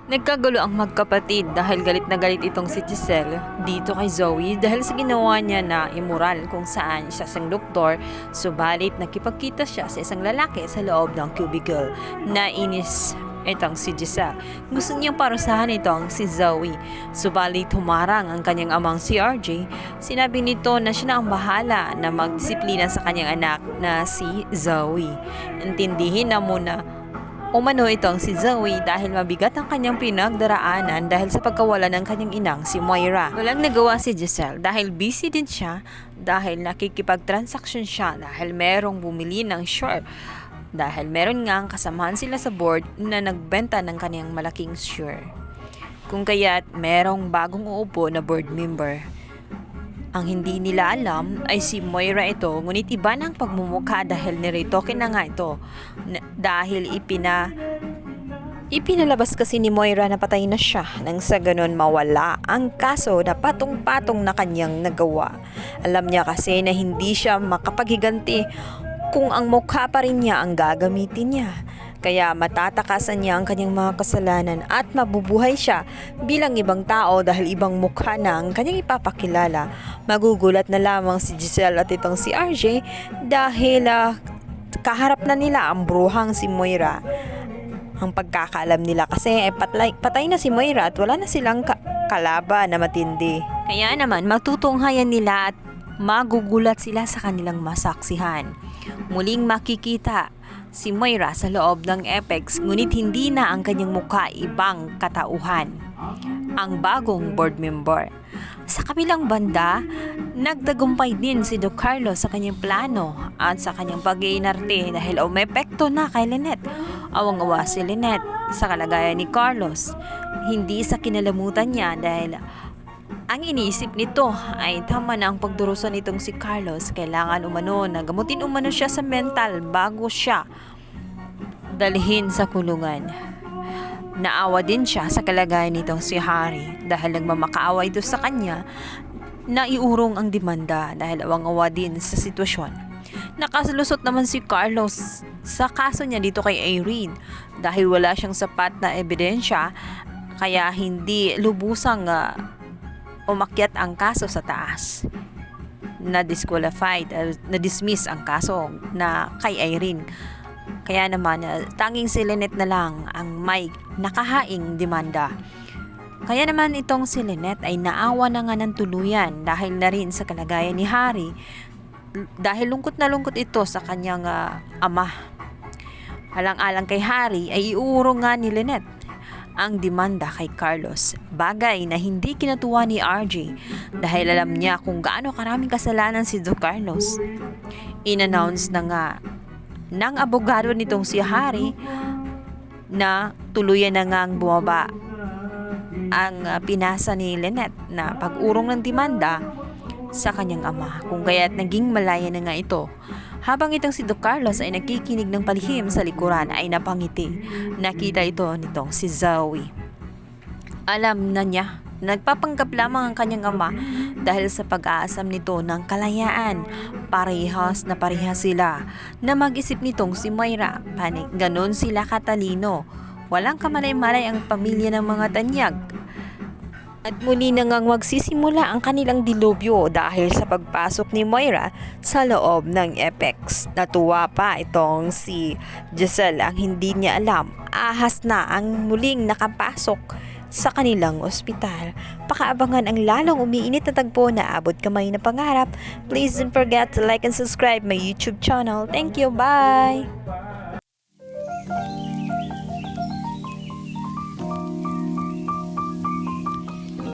Nagkagulo ang magkapatid dahil galit na galit itong si Giselle dito kay Zoe dahil sa ginawa niya na immoral kung saan siya isang doktor, subalit nakipagkita siya sa isang lalaki sa loob ng cubicle. Nainis itong si Giselle. Gusto niyang parusahan itong si Zoe. Subalit humarang ang kanyang amang si RJ. Sinabi nito na siya na ang bahala na magdisiplina sa kanyang anak na si Zoe. Intindihin na muna umano itong si Zoe dahil mabigat ang kanyang pinagdaraanan dahil sa pagkawala ng kanyang inang si Moira. Walang nagawa si Giselle dahil busy din siya dahil nakikipag-transaction siya dahil merong bumili ng share. Dahil meron nga ang kasamahan sila sa board na nagbenta ng kanyang malaking share. Kung kaya't merong bagong uupo na board member. Ang hindi nila alam ay si Moira ito, ngunit iba ng pagmumukha dahil niretoke na nga ito. Dahil ipinalabas kasi ni Moira na patay na siya nang sa ganun mawala ang kaso na patong-patong na kanyang nagawa. Alam niya kasi na hindi siya makapaghiganti kung ang mukha pa rin niya ang gagamitin niya. Kaya matatakasan niya ang kanyang mga kasalanan at mabubuhay siya bilang ibang tao dahil ibang mukha na ang kanyang ipapakilala. Magugulat na lamang si Giselle at itong si RJ dahil kaharap na nila ang bruhang si Moira. Ang pagkakaalam nila kasi patay na si Moira at wala na silang kalaban na matindi. Kaya naman matutunghayan nila at magugulat sila sa kanilang masaksihan. Muling makikita si Moira sa loob ng Apex, ngunit hindi na ang kanyang mukha, ibang katauhan ang bagong board member. Sa kabilang banda, nagtagumpay din si Doc Carlos sa kanyang plano at sa kanyang pag-iinarte dahil umepekto na kay Lynette. Awang-awa si Lynette sa kalagayan ni Carlos, hindi sa kinalamutan niya dahil ang iniisip nito ay tama na ang pagdurusa nitong si Carlos. Kailangan umano na gamutin umano siya sa mental bago siya dalhin sa kulungan. Naawa din siya sa kalagayan nitong si Harry dahil nagmamakaawa ito sa kanya na iurong ang demanda dahil awang-awa din sa sitwasyon. Nakasalusot naman si Carlos sa kaso niya dito kay Irene dahil wala siyang sapat na ebidensya kaya hindi lubusang umakyat ang kaso sa taas. Na-disqualified, na-dismiss ang kaso na kay Irene. Kaya naman, tanging si Lynette na lang ang may nakahaing demanda. Kaya naman itong si Lynette ay naawa na nga ng tuluyan dahil na rin sa kalagayan ni Harry dahil lungkot na lungkot ito sa kanyang ama. Alang-alang kay Harry ay iuurong nga ni Lynette ang demanda kay Carlos. Bagay na hindi kinatuwa ni RJ dahil alam niya kung gaano karaming kasalanan si Doc Carlos. In-announce na nga ng abogado nitong si Harry na tuluyan na ngang bumaba ang pinasa ni Lynette na pag-urong ng demanda sa kanyang ama. Kung kaya't naging malaya na nga ito. Habang itong si Doc Carlos ay nakikinig ng palihim sa likuran ay napangiti. Nakita ito nitong si Zoe. Alam na niya, nagpapanggap lamang ang kanyang ama dahil sa pag-aasam nito ng kalayaan. Parehas na parehas sila na mag-isip nitong si Moira. Ganon sila katalino. Walang kamalay-malay ang pamilya ng mga tanyag. At muli na ngang magsisimula ang kanilang dilubyo dahil sa pagpasok ni Moira sa loob ng Apex. Natuwa pa itong si Giselle ang hindi niya alam. Ahas na ang muling nakapasok sa kanilang ospital. Pakaabangan ang lalong umiinit na tagpo na abot kamay na pangarap. Please don't forget to like and subscribe my YouTube channel. Thank you. Bye!